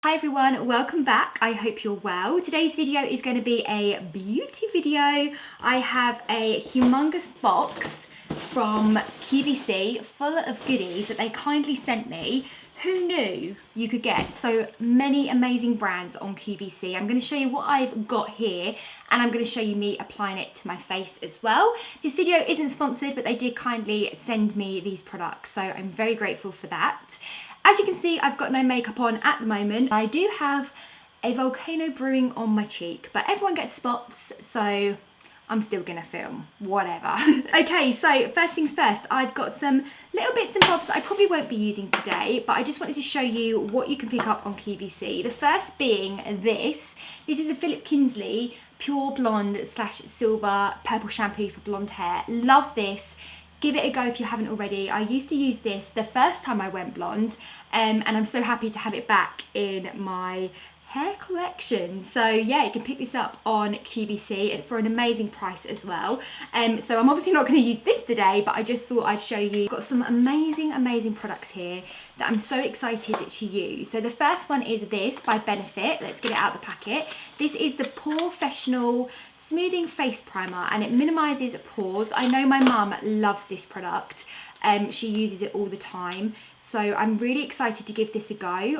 Hi everyone, welcome back. I hope you're well. Today's video is going to be a beauty video. I have a humongous box from QVC full of goodies that they kindly sent me. Who knew you could get so many amazing brands on QVC? I'm going to show you what I've got here and I'm going to show you me applying it to my face as well. This video isn't sponsored, but they did kindly send me these products, so I'm very grateful for that. As you can see, I've got no makeup on at the moment. I do have a volcano brewing on my cheek, but everyone gets spots, so I'm still gonna film, whatever. Okay, so first things first, I've got some little bits and bobs that I probably won't be using today, but I just wanted to show you what you can pick up on QVC. The first being this. This is a Philip Kinsley Pure Blonde / Silver Purple Shampoo for blonde hair. Love this. Give it a go if you haven't already. I used to use this the first time I went blonde, and I'm so happy to have it back in my hair collection. So yeah, you can pick this up on QVC and for an amazing price as well. So I'm obviously not going to use this today, but I just thought I'd show you. I've got some amazing products here that I'm so excited to use. So the first one is this by Benefit. Let's get it out of the packet. This is the Porefessional Smoothing Face Primer, and it minimises pores. I know my mum loves this product. She uses it all the time. So I'm really excited to give this a go.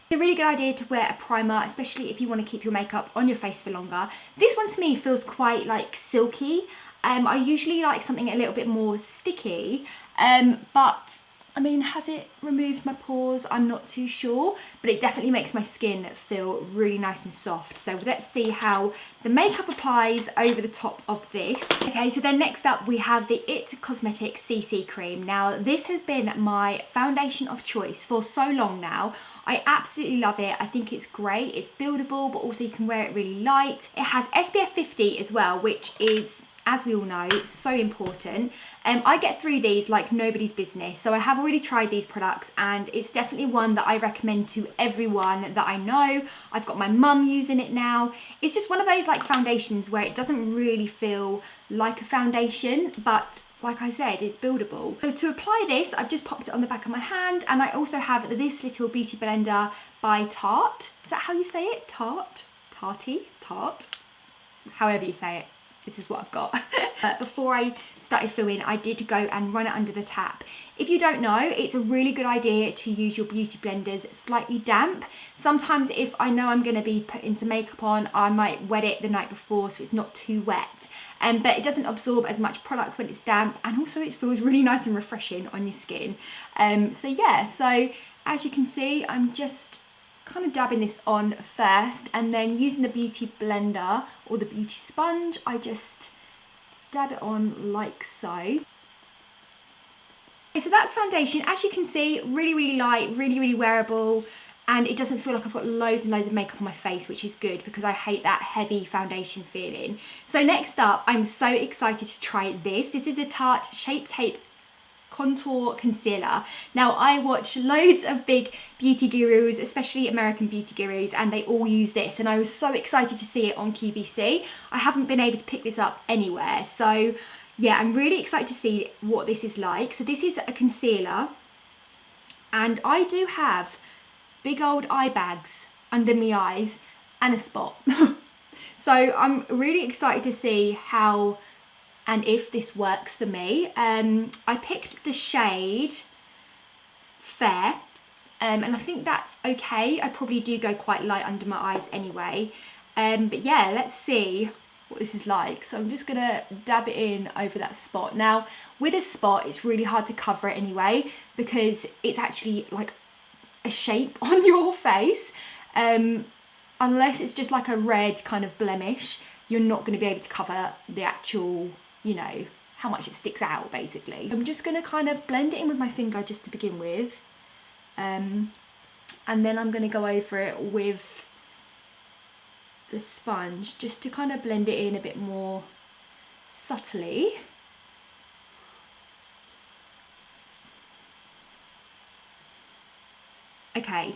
It's a really good idea to wear a primer, especially if you want to keep your makeup on your face for longer. This one to me feels quite like silky. I usually like something a little bit more sticky, but I mean, has it removed my pores? I'm not too sure, but it definitely makes my skin feel really nice and soft. So let's see how the makeup applies over the top of this. Okay, so then next up we have the It Cosmetics CC Cream. Now, this has been my foundation of choice for so long now. I absolutely love it. I think it's great. It's buildable, but also you can wear it really light. It has SPF 50 as well, which is, as we all know, so important. I get through these like nobody's business. So I have already tried these products and it's definitely one that I recommend to everyone that I know. I've got my mum using it now. It's just one of those like foundations where it doesn't really feel like a foundation, but like I said, it's buildable. So to apply this, I've just popped it on the back of my hand, and I also have this little beauty blender by Tarte. Is that how you say it? Tarte? Tarte? However you say it. This is what I've got. Before I started filming, I did go and run it under the tap. If you don't know, it's a really good idea to use your beauty blenders slightly damp. Sometimes if I know I'm going to be putting some makeup on, I might wet it the night before so it's not too wet. But it doesn't absorb as much product when it's damp, and also it feels really nice and refreshing on your skin. So yeah, so as you can see, I'm just kind of dabbing this on first, and then using the beauty blender or the beauty sponge, I just dab it on like so. Okay, so that's foundation. As you can see, really light, really wearable, and it doesn't feel like I've got loads and loads of makeup on my face, which is good because I hate that heavy foundation feeling. So next up, I'm so excited to try this. This is a Tarte Shape Tape Contour Concealer. Now, I watch loads of big beauty gurus, especially American beauty gurus, and they all use this, and I was so excited to see it on QVC. I haven't been able to pick this up anywhere, so yeah, I'm really excited to see what this is like. So this is a concealer, and I do have big old eye bags under my eyes and a spot. So I'm really excited to see how and if this works for me. I picked the shade Fair, and I think that's okay. I probably do go quite light under my eyes anyway. But yeah, let's see what this is like. So I'm just gonna dab it in over that spot. Now, with a spot, it's really hard to cover it anyway because it's actually like a shape on your face. Unless it's just like a red kind of blemish, you're not gonna be able to cover the actual, you know, how much it sticks out basically. I'm just going to kind of blend it in with my finger just to begin with, and then I'm going to go over it with the sponge just to kind of blend it in a bit more subtly. Okay,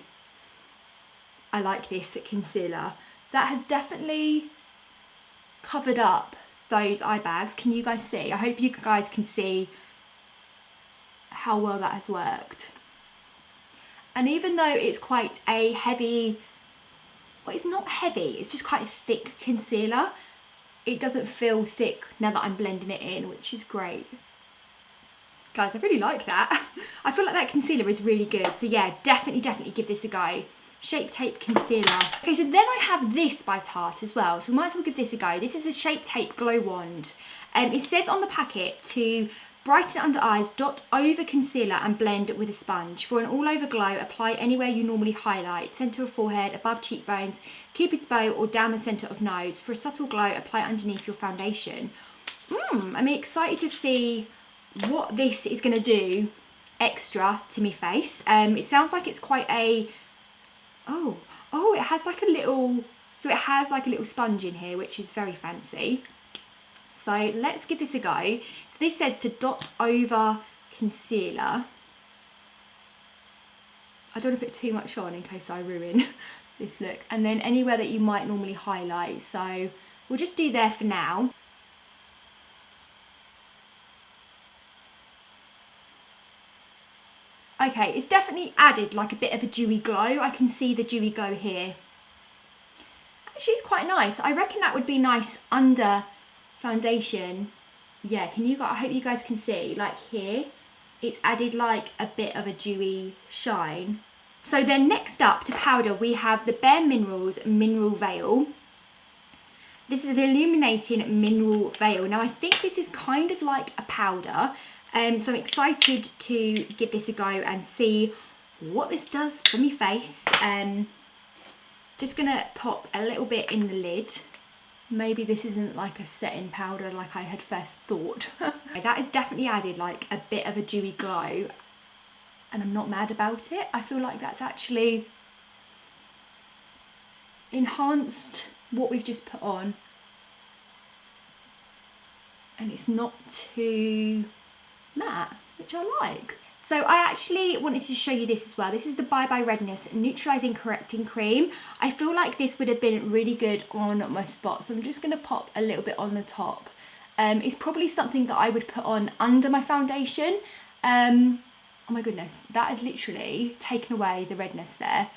I like this concealer. That has definitely covered up those eye bags. Can you guys see? I hope you guys can see how well that has worked. And even though it's quite a heavy, well, it's not heavy, it's just quite a thick concealer, it doesn't feel thick now that I'm blending it in, which is great. Guys, I really like that. I feel like that concealer is really good. So yeah, definitely give this a go. Shape Tape Concealer. Okay, so then I have this by Tarte as well. So we might as well give this a go. This is the Shape Tape Glow Wand. It says on the packet to brighten under eyes, dot over concealer and blend with a sponge. For an all-over glow, apply anywhere you normally highlight. Centre of forehead, above cheekbones, cupid's bow or down the centre of nose. For a subtle glow, apply underneath your foundation. I'm excited to see what this is going to do extra to my face. It sounds like it's quite a, it has like a little, so it has like a little sponge in here, which is very fancy. So let's give this a go. So this says to dot over concealer. I don't want to put too much on in case I ruin this look. And then anywhere that you might normally highlight. So we'll just do there for now. Okay, it's definitely added like a bit of a dewy glow. I can see the dewy glow here. Actually, it's quite nice. I reckon that would be nice under foundation. Yeah, I hope you guys can see, like here, it's added like a bit of a dewy shine. So then next up to powder, we have the Bare Minerals Mineral Veil. This is the Illuminating Mineral Veil. Now I think this is kind of like a powder. So I'm excited to give this a go and see what this does for my face. Just gonna pop a little bit in the lid. Maybe this isn't like a setting powder like I had first thought. That has definitely added like a bit of a dewy glow and I'm not mad about it. I feel like that's actually enhanced what we've just put on. And it's not too matte, which I like. So I actually wanted to show you this as well. This is the Bye Bye Redness Neutralizing Correcting Cream. I feel like this would have been really good on my spots. So I'm just gonna pop a little bit on the top. It's probably something that I would put on under my foundation. Oh my goodness, that has literally taken away the redness there.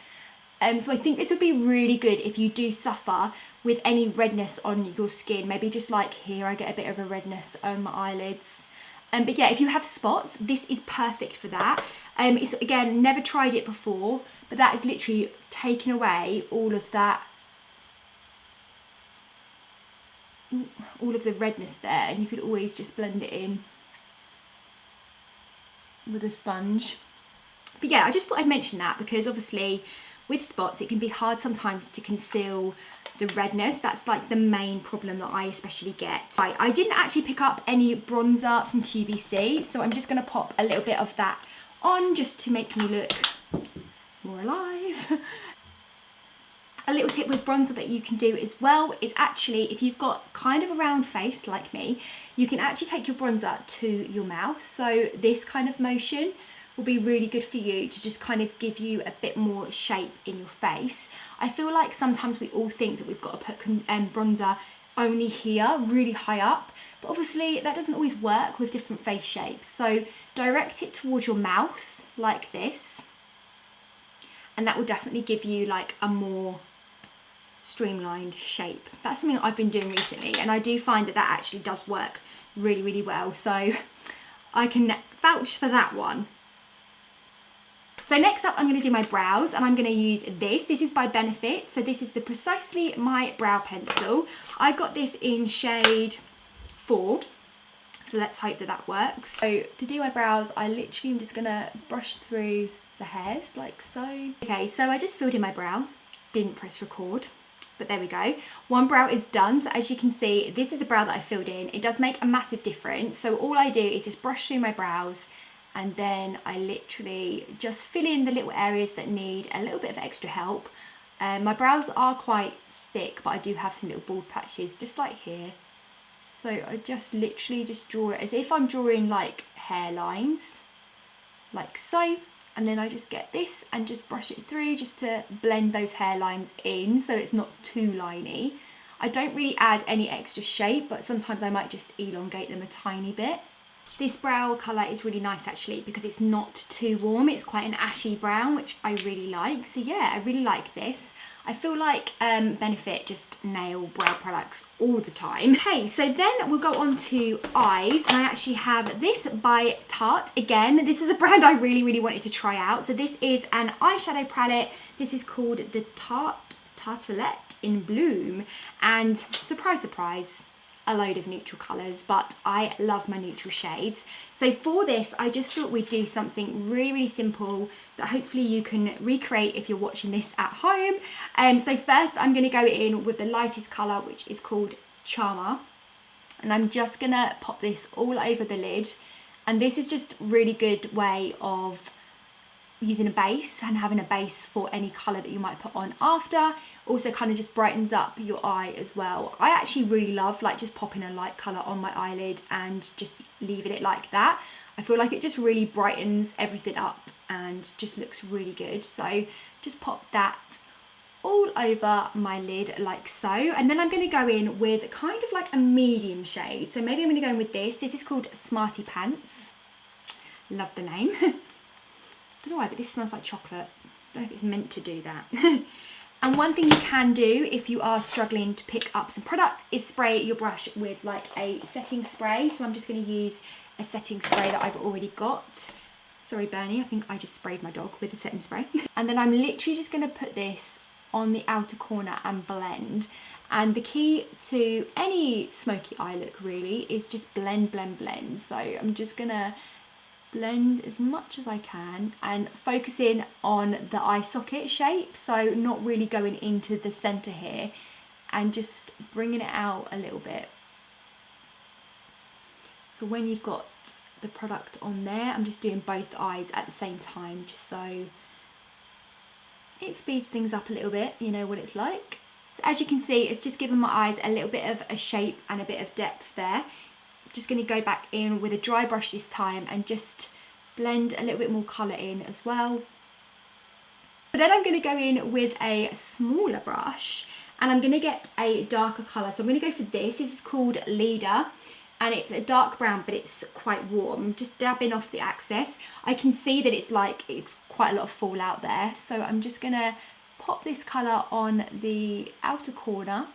So I think this would be really good if you do suffer with any redness on your skin. Maybe just like here, I get a bit of a redness on my eyelids. But yeah, if you have spots, this is perfect for that. It's, again, never tried it before, but that is literally taken away all of that, all of the redness there, and you could always just blend it in with a sponge. But yeah, I just thought I'd mention that because obviously with spots, it can be hard sometimes to conceal the redness. That's like the main problem that I especially get. Right, I didn't actually pick up any bronzer from QVC, so I'm just gonna pop a little bit of that on just to make me look more alive. A little tip with bronzer that you can do as well is actually, if you've got kind of a round face like me, you can actually take your bronzer to your mouth. So this kind of motion will be really good for you to just kind of give you a bit more shape in your face. I feel like sometimes we all think that we've got to put bronzer only here, really high up, but obviously that doesn't always work with different face shapes. So direct it towards your mouth like this, and that will definitely give you like a more streamlined shape. That's something that I've been doing recently, and I do find that that actually does work really, really well. So I can vouch for that one. So next up, I'm going to do my brows, and I'm going to use this. This is by Benefit. So this is the Precisely My Brow Pencil. I got this in shade 4. So let's hope that that works. So to do my brows, I literally am just going to brush through the hairs like so. Okay, so I just filled in my brow. Didn't press record, but there we go. One brow is done. So as you can see, this is the brow that I filled in. It does make a massive difference. So all I do is just brush through my brows, and then I literally just fill in the little areas that need a little bit of extra help. My brows are quite thick, but I do have some little bald patches just like here. So I just literally just draw it as if I'm drawing like hairlines, like so. And then I just get this and just brush it through just to blend those hairlines in so it's not too liney. I don't really add any extra shape, but sometimes I might just elongate them a tiny bit. This brow colour is really nice actually because it's not too warm. It's quite an ashy brown, which I really like. So yeah, I really like this. I feel like Benefit just nail brow products all the time. Okay, so then we'll go on to eyes, and I actually have this by Tarte. Again, this was a brand I really wanted to try out. So this is an eyeshadow palette. This is called the Tartelette in Bloom, and surprise, surprise, a load of neutral colours, but I love my neutral shades. So for this, I just thought we'd do something really simple that hopefully you can recreate if you're watching this at home. So first I'm going to go in with the lightest colour, which is called Charmer, and I'm just going to pop this all over the lid. And this is just really good way of using a base and having a base for any colour that you might put on after. Also kind of just brightens up your eye as well. I actually really love like just popping a light colour on my eyelid and just leaving it like that. I feel like it just really brightens everything up and just looks really good. So just pop that all over my lid like so. And then I'm going to go in with kind of like a medium shade. So maybe I'm going to go in with this. This is called Smarty Pants. Love the name. Don't know why, but this smells like chocolate. Don't know if it's meant to do that. And one thing you can do if you are struggling to pick up some product is spray your brush with like a setting spray. So I'm just going to use a setting spray that I've already got. Sorry Bernie, I think I just sprayed my dog with the setting spray. And then I'm literally just going to put this on the outer corner and blend. And the key to any smoky eye look really is just blend. So I'm just going to blend as much as I can and focus in on the eye socket shape, so not really going into the center here, and just bringing it out a little bit. So when you've got the product on there, I'm just doing both eyes at the same time, just so it speeds things up a little bit. You know what it's like. So as you can see, it's just given my eyes a little bit of a shape and a bit of depth there. Just going to go back in with a dry brush this time and just blend a little bit more colour in as well. But then I'm going to go in with a smaller brush and I'm going to get a darker colour. So I'm going to go for this. This is called Leader and it's a dark brown, but it's quite warm. Just dabbing off the excess. I can see that it's quite a lot of fallout there. So I'm just going to pop this colour on the outer corner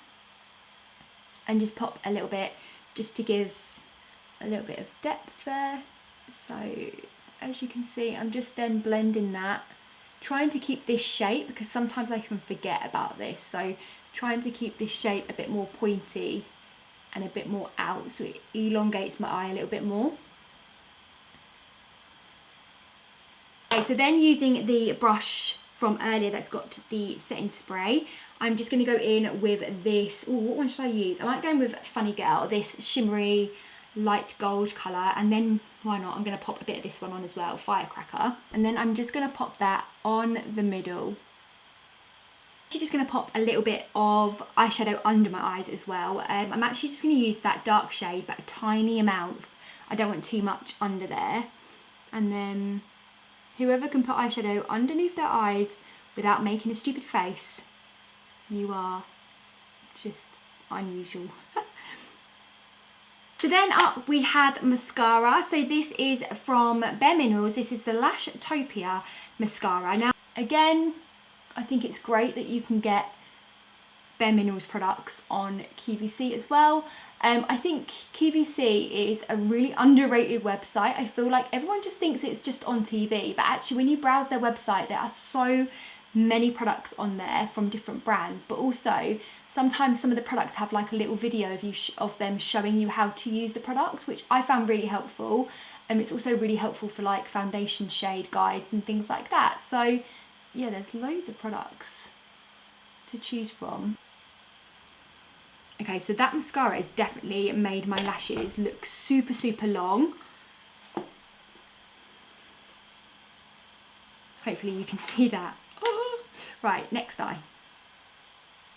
and just pop a little bit just to give a little bit of depth there. So as you can see, I'm just then blending that, trying to keep this shape because sometimes I can forget about this. So trying to keep this shape a bit more pointy and a bit more out, so it elongates my eye a little bit more. Okay, so then using the brush from earlier that's got the setting spray, I'm just going to go in with this. Oh, what one should I use? I might go in with Funny Girl, this shimmery light gold colour, and then why not, I'm going to pop a bit of this one on as well, Firecracker. And then I'm just going to pop that on the middle. I'm just going to pop a little bit of eyeshadow under my eyes as well. I'm actually just going to use that dark shade, but a tiny amount. I don't want too much under there. And then whoever can put eyeshadow underneath their eyes without making a stupid face, you are just unusual. So then up we had mascara. So this is from Bare Minerals. This is the Lashtopia mascara. Now again, I think it's great that you can get Bare Minerals products on QVC as well. I think QVC is a really underrated website. I feel like everyone just thinks it's just on TV, but actually when you browse their website, there are so many products on there from different brands, but also sometimes some of the products have like a little video of them showing you how to use the product, which I found really helpful. And it's also really helpful for like foundation shade guides and things like that. So yeah, there's loads of products to choose from. Okay, so that mascara has definitely made my lashes look super long. Hopefully you can see that. Right, next eye.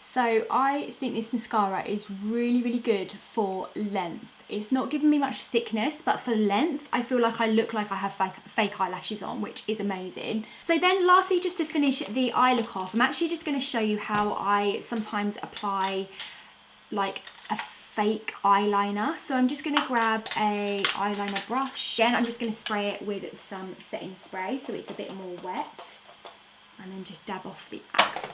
So I think this mascara is really good for length. It's not giving me much thickness, but for length, I feel like I look like I have fake eyelashes on, which is amazing. So then lastly, just to finish the eye look off, I'm actually just going to show you how I sometimes apply like a fake eyeliner. So I'm just going to grab a eyeliner brush. Again, I'm just going to spray it with some setting spray so it's a bit more wet. And then just dab off the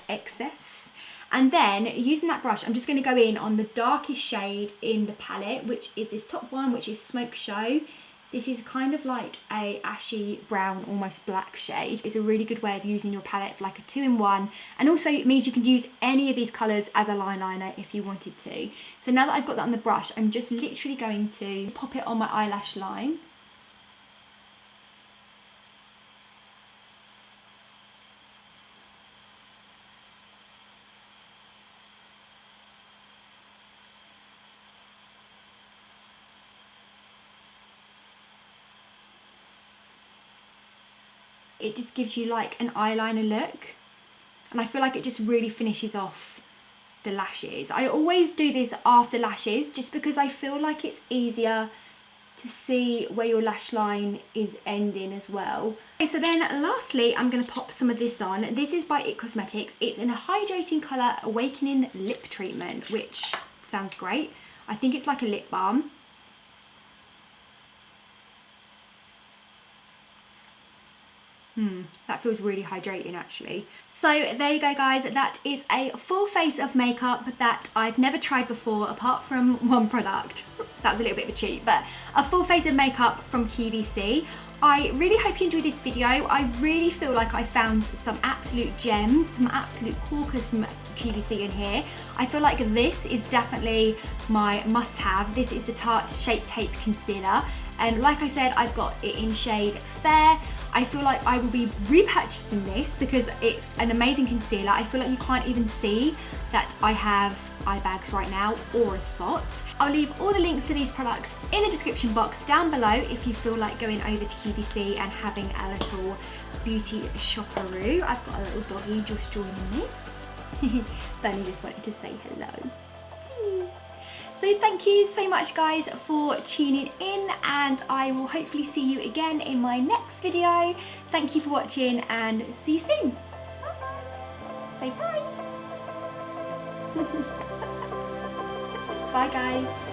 excess. And then using that brush, I'm just going to go in on the darkest shade in the palette, which is this top one, which is Smoke Show. This is kind of like a ashy brown, almost black shade. It's a really good way of using your palette for like a 2-in-1. And also it means you can use any of these colours as a line liner if you wanted to. So now that I've got that on the brush, I'm just literally going to pop it on my eyelash line. It just gives you like an eyeliner look, and I feel like it just really finishes off the lashes. I always do this after lashes just because I feel like it's easier to see where your lash line is ending as well. Okay, so then lastly, I'm going to pop some of this on. This is by IT Cosmetics. It's in a hydrating colour awakening lip treatment, which sounds great. I think it's like a lip balm. That feels really hydrating actually. So there you go guys, that is a full face of makeup that I've never tried before apart from one product. That was a little bit of a cheat, but a full face of makeup from QVC. I really hope you enjoyed this video. I really feel like I found some absolute gems, some absolute corkers from QVC in here. I feel like this is definitely my must-have. This is the Tarte Shape Tape Concealer. And like I said, I've got it in shade Fair. I feel like I will be repurchasing this because it's an amazing concealer. I feel like you can't even see that I have eye bags right now or a spot. I'll leave all the links to these products in the description box down below if you feel like going over to QVC and having a little beauty shopperoo. I've got a little doggy just joining me. Bernie just wanted to say hello. So thank you so much guys for tuning in, and I will hopefully see you again in my next video. Thank you for watching and see you soon. Bye. Say bye. Bye guys.